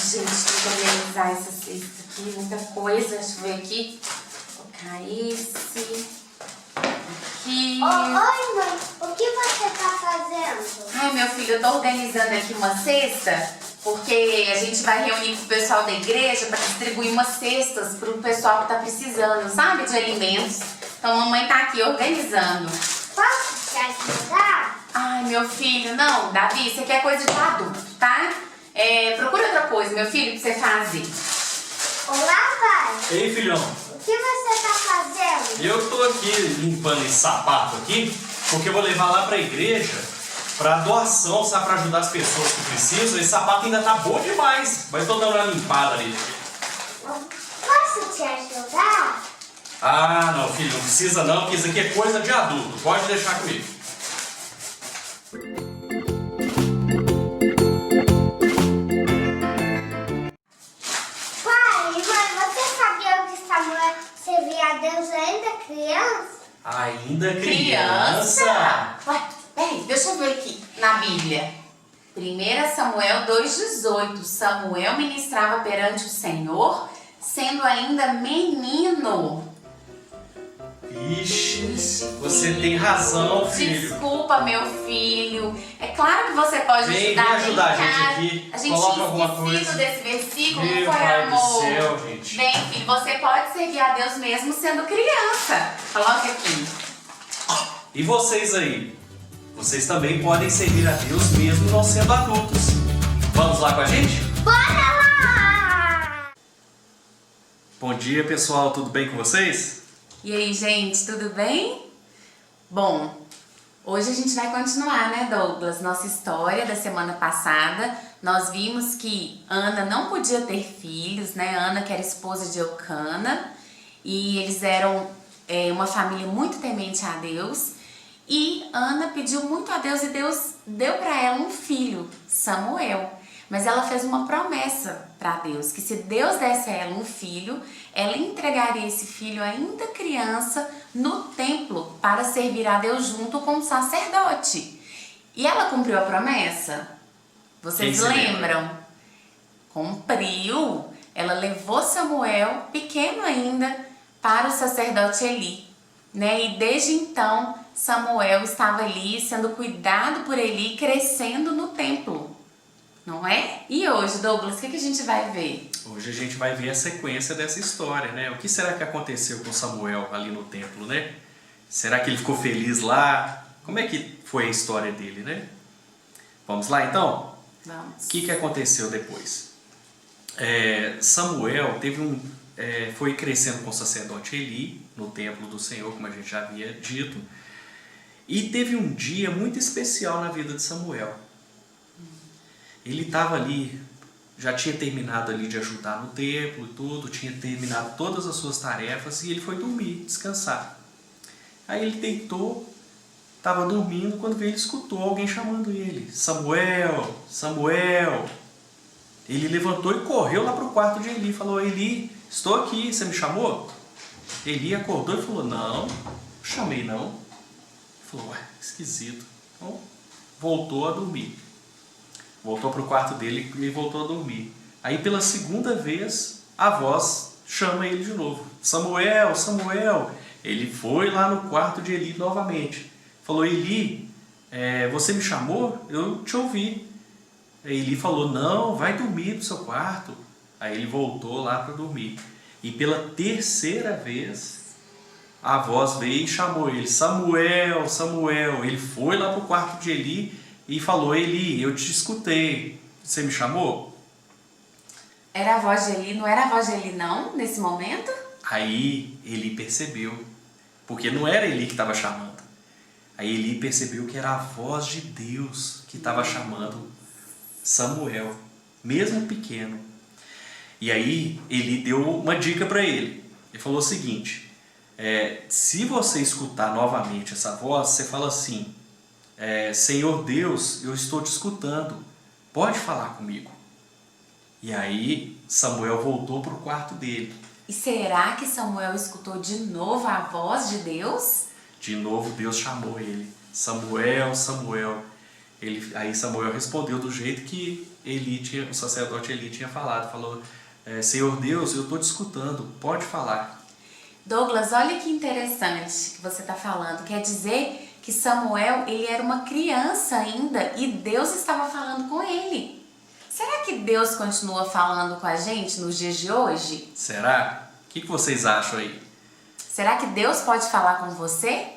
gente, tem que organizar essa cesta aqui, muita coisa. Deixa eu ver aqui. Vou colocar esse. Aqui. Oi, mãe, o que você tá fazendo? Ai, meu filho, eu tô organizando aqui uma cesta, porque a gente vai reunir com o pessoal da igreja para distribuir umas cestas pro pessoal que tá precisando, sabe, de alimentos. Então, a mamãe tá aqui organizando. Posso te ajudar? Ai, meu filho, não, Davi, isso aqui é coisa de adulto, tá? Procura outra coisa, meu filho, pra você fazer. Olá, pai. Ei, filhão. O que você tá fazendo? Eu tô aqui limpando esse sapato aqui, porque eu vou levar lá pra igreja pra doação, sabe, pra ajudar as pessoas que precisam. Esse sapato ainda tá bom demais, mas tô dando uma limpada ali. Posso te ajudar? Ah, não, filho, não precisa não, porque isso aqui é coisa de adulto. Pode deixar comigo. Pai, mãe, você sabia que Samuel servia a Deus ainda criança? Ainda criança? Ué, peraí, deixa eu ver aqui na Bíblia. 1 Samuel 2,18. Samuel ministrava perante o Senhor, sendo ainda menino. Ixi, você tem razão, filho. Desculpa, meu filho. É claro que você pode Vem ajudar. ajudar a em gente casa. aqui. A gente Coloca tinha alguma esquecido coisa. desse versículo, Meu não foi, pai do amor? céu, gente. Bem, filho, você pode servir a Deus mesmo sendo criança. Coloca aqui. E vocês aí? Vocês também podem servir a Deus mesmo não sendo adultos. Vamos lá com a gente? Bora lá! Bom dia, pessoal. Tudo bem com vocês? E aí, gente, tudo bem? Bom, hoje a gente vai continuar, né, Douglas? Nossa história da semana passada. Nós vimos que Ana não podia ter filhos, né? Ana, que era esposa de Eucana, e eles eram uma família muito temente a Deus. E Ana pediu muito a Deus e Deus deu para ela um filho, Samuel. Mas ela fez uma promessa para Deus, que se Deus desse a ela um filho, ela entregaria esse filho ainda criança no templo para servir a Deus junto com o sacerdote. E ela cumpriu a promessa? Vocês lembram? Cumpriu. Ela levou Samuel, pequeno ainda, para o sacerdote Eli, né? E desde então, Samuel estava ali sendo cuidado por Eli, crescendo no templo. Não é? E hoje, Douglas, o que a gente vai ver? Hoje a gente vai ver a sequência dessa história, né? O que será que aconteceu com Samuel ali no templo, né? Será que ele ficou feliz lá? Como é que foi a história dele, né? Vamos lá, então? Vamos. O que aconteceu depois? Samuel foi crescendo com o sacerdote Eli no templo do Senhor, como a gente já havia dito. E teve um dia muito especial na vida de Samuel. Ele estava ali, já tinha terminado ali de ajudar no templo e tudo, tinha terminado todas as suas tarefas e ele foi dormir, descansar. Aí ele deitou, estava dormindo, quando ele escutou alguém chamando ele. Samuel, Samuel. Ele levantou e correu lá para o quarto de Eli, falou: Eli, estou aqui, você me chamou? Eli acordou e falou: não, chamei não. Ele falou: ué, esquisito. Então voltou a dormir. Voltou para o quarto dele e voltou a dormir. Aí pela segunda vez a voz chama ele de novo: Samuel, Samuel. Ele foi lá no quarto de Eli novamente. Falou: Eli, você me chamou? Eu te ouvi. Aí Eli falou: não, vai dormir no seu quarto. Aí ele voltou lá para dormir. E pela terceira vez a voz veio e chamou ele: Samuel, Samuel. Ele foi lá para o quarto de Eli e falou: Eli, eu te escutei, você me chamou? Era a voz de Eli, não era a voz de Eli não, nesse momento? Aí Eli percebeu, porque não era Eli que estava chamando. Aí Eli percebeu que era a voz de Deus que estava chamando Samuel, mesmo pequeno. E aí Eli deu uma dica para ele. Ele falou o seguinte: se você escutar novamente essa voz, você fala assim: Senhor Deus, eu estou te escutando, pode falar comigo. E aí Samuel voltou para o quarto dele. E será que Samuel escutou de novo a voz de Deus? De novo Deus chamou ele: Samuel, Samuel. Aí Samuel respondeu do jeito que o sacerdote Eli tinha falado. Falou, Senhor Deus, eu estou te escutando, pode falar. Douglas, olha que interessante que você está falando. Quer dizer que Samuel, ele era uma criança ainda e Deus estava falando com ele. Será que Deus continua falando com a gente nos dias de hoje? Será? O que vocês acham aí? Será que Deus pode falar com você?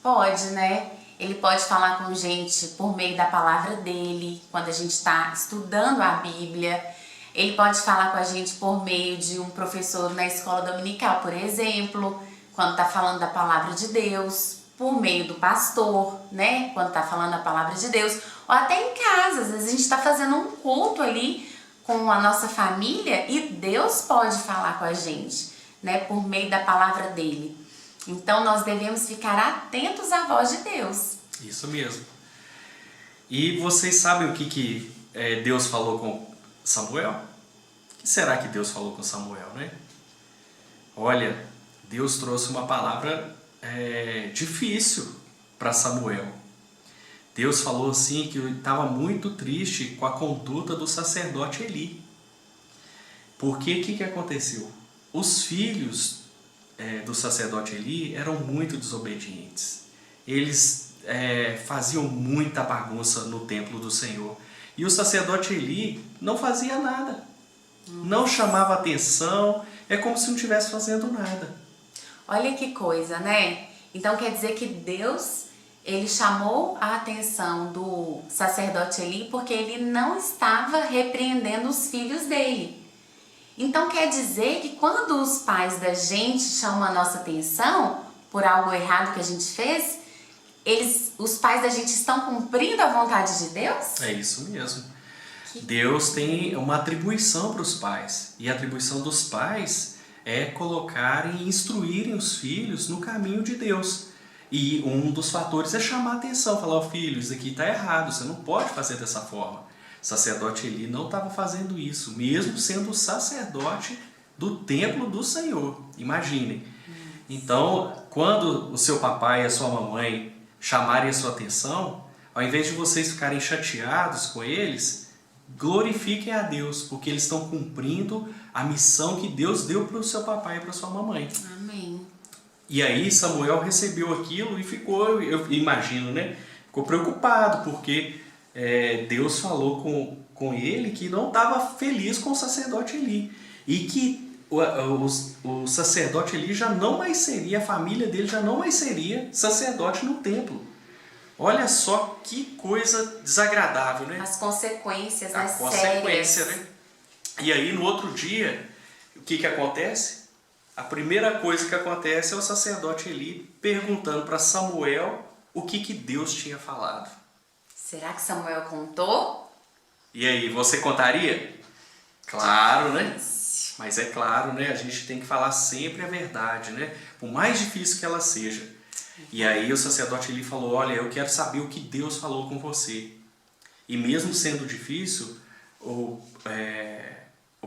Pode, né? Ele pode falar com gente por meio da palavra dele, quando a gente está estudando a Bíblia. Ele pode falar com a gente por meio de um professor na escola dominical, por exemplo, quando está falando da palavra de Deus, por meio do pastor, né? Quando está falando a palavra de Deus, ou até em casa, às vezes a gente está fazendo um culto ali com a nossa família e Deus pode falar com a gente, né? Por meio da palavra dele. Então nós devemos ficar atentos à voz de Deus. Isso mesmo. E vocês sabem o que Deus falou com Samuel? O que será que Deus falou com Samuel, né? Olha, Deus trouxe uma palavra difícil para Samuel. Deus falou assim que estava muito triste com a conduta do sacerdote Eli. Porque o que aconteceu? Os filhos do sacerdote Eli eram muito desobedientes. Eles faziam muita bagunça no templo do Senhor. E o sacerdote Eli não fazia nada. Não chamava atenção. É como se não estivesse fazendo nada. Olha que coisa, né? Então quer dizer que Deus, ele chamou a atenção do sacerdote Eli porque ele não estava repreendendo os filhos dele. Então quer dizer que quando os pais da gente chamam a nossa atenção por algo errado que a gente fez, os pais da gente estão cumprindo a vontade de Deus? É isso mesmo. Deus tem uma atribuição para os pais. E a atribuição dos pais é colocarem e instruírem os filhos no caminho de Deus. E um dos fatores é chamar a atenção, falar, filho, isso aqui está errado, você não pode fazer dessa forma. O sacerdote Eli não estava fazendo isso, mesmo sendo o sacerdote do templo do Senhor. Imaginem. Então, quando o seu papai e a sua mamãe chamarem a sua atenção, ao invés de vocês ficarem chateados com eles, glorifiquem a Deus, porque eles estão cumprindo a missão que Deus deu para o seu papai e para a sua mamãe. Amém. E aí Samuel recebeu aquilo e ficou, eu imagino, né? Ficou preocupado, porque Deus falou com ele que não estava feliz com o sacerdote Eli. E que o sacerdote Eli já não mais seria, a família dele já não mais seria sacerdote no templo. Olha só que coisa desagradável, né? As consequências, né? A consequência, né? E aí no outro dia, o que acontece? A primeira coisa que acontece é o sacerdote Eli perguntando para Samuel o que Deus tinha falado. Será que Samuel contou? E aí, você contaria? Claro, né? Mas é claro, né? A gente tem que falar sempre a verdade, né? Por mais difícil que ela seja. E aí o sacerdote Eli falou, olha, eu quero saber o que Deus falou com você. E mesmo sendo difícil, o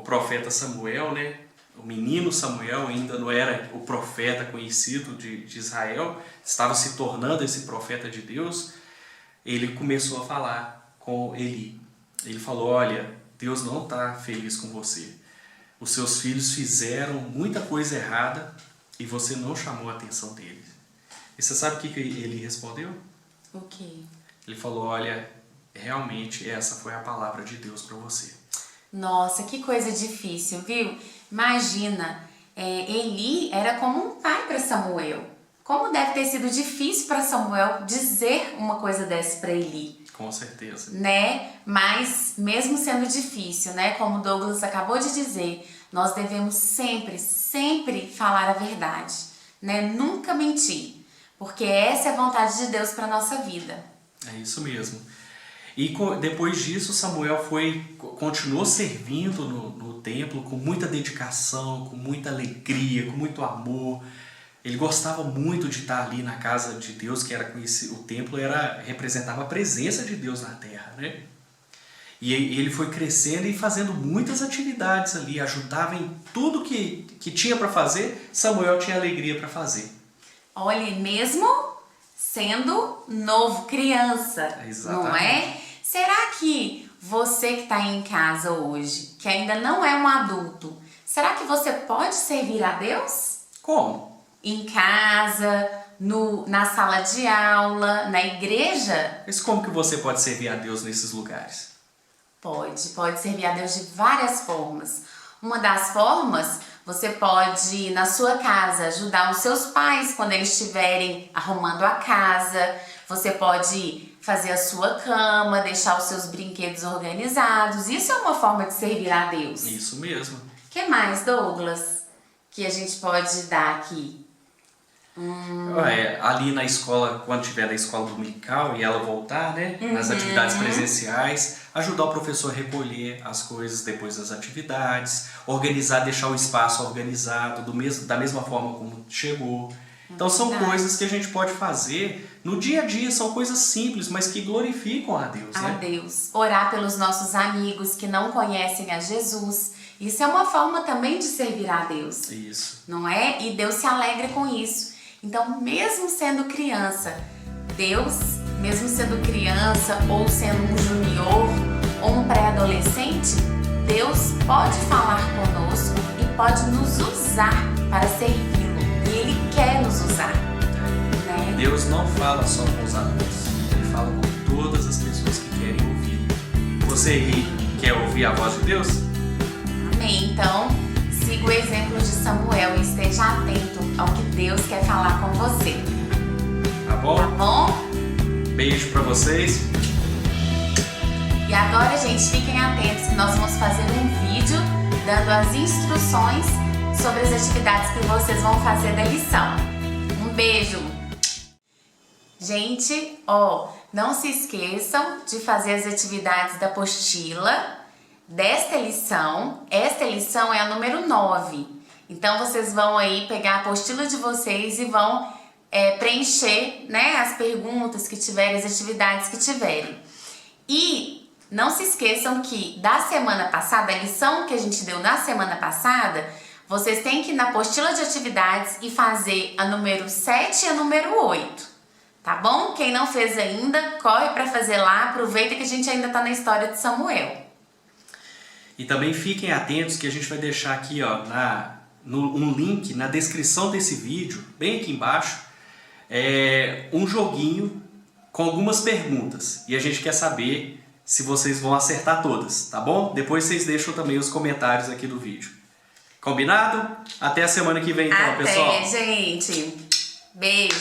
profeta Samuel, né? O menino Samuel ainda não era o profeta conhecido de Israel, estava se tornando esse profeta de Deus. Ele começou a falar com Eli. Ele falou, olha, Deus não está feliz com você. Os seus filhos fizeram muita coisa errada e você não chamou a atenção deles. E você sabe o que ele respondeu? O quê? Ele falou, olha, realmente essa foi a palavra de Deus para você. Nossa, que coisa difícil, viu? Imagina, Eli era como um pai para Samuel. Como deve ter sido difícil para Samuel dizer uma coisa dessa para Eli. Com certeza. Né? Mas mesmo sendo difícil, né? Como o Douglas acabou de dizer, nós devemos sempre falar a verdade, né? Nunca mentir, porque essa é a vontade de Deus para nossa vida. É isso mesmo. E depois disso, Samuel continuou servindo no templo com muita dedicação, com muita alegria, com muito amor. Ele gostava muito de estar ali na casa de Deus, que era conhecido, o templo representava a presença de Deus na terra, né? E ele foi crescendo e fazendo muitas atividades ali, ajudava em tudo que tinha para fazer, Samuel tinha alegria para fazer. Olha, mesmo sendo novo, criança, Exatamente. não é? Será que você que está em casa hoje, que ainda não é um adulto, será que você pode servir a Deus? Como? Em casa, na sala de aula, na igreja? Mas como que você pode servir a Deus nesses lugares? Pode servir a Deus de várias formas. Uma das formas, você pode, na sua casa, ajudar os seus pais quando eles estiverem arrumando a casa. Você pode fazer a sua cama, deixar os seus brinquedos organizados. Isso é uma forma de servir a Deus. Isso mesmo. O que mais, Douglas, que a gente pode dar aqui? Ali na escola, quando tiver na escola dominical e ela voltar, né? Nas atividades presenciais, ajudar o professor a recolher as coisas depois das atividades, organizar, deixar o espaço organizado da mesma forma como chegou. Então são coisas que a gente pode fazer no dia a dia, são coisas simples, mas que glorificam a Deus, A né? Deus. Orar pelos nossos amigos que não conhecem a Jesus. Isso é uma forma também de servir a Deus. Isso. Não é? E Deus se alegra com isso. Então, mesmo sendo criança, Deus, mesmo sendo criança ou sendo um junior ou um pré-adolescente, Deus pode falar conosco e pode nos usar para servi-lo. E Ele quer nos usar, né? Deus não fala só com os adultos, Ele fala com todas as pessoas que querem ouvir. Você aí quer ouvir a voz de Deus? Amém. Então, siga o exemplo de Samuel e esteja atento ao que Deus quer falar com você. Tá bom? Tá bom? Beijo pra vocês. E agora, gente, fiquem atentos que nós vamos fazer um vídeo dando as instruções sobre as atividades que vocês vão fazer da lição. Um beijo! Gente, não se esqueçam de fazer as atividades da apostila desta lição. Esta lição é a número 9. Então, vocês vão aí pegar a apostila de vocês e vão preencher, né, as perguntas que tiverem, as atividades que tiverem. E não se esqueçam que da semana passada, a lição que a gente deu na semana passada, vocês têm que ir na apostila de atividades e fazer a número 7 e a número 8. Tá bom? Quem não fez ainda, corre para fazer lá. Aproveita que a gente ainda tá na história de Samuel. E também fiquem atentos que a gente vai deixar aqui um link na descrição desse vídeo, bem aqui embaixo, um joguinho com algumas perguntas. E a gente quer saber se vocês vão acertar todas, tá bom? Depois vocês deixam também os comentários aqui do vídeo. Combinado? Até a semana que vem então, pessoal. Até, gente. Beijo.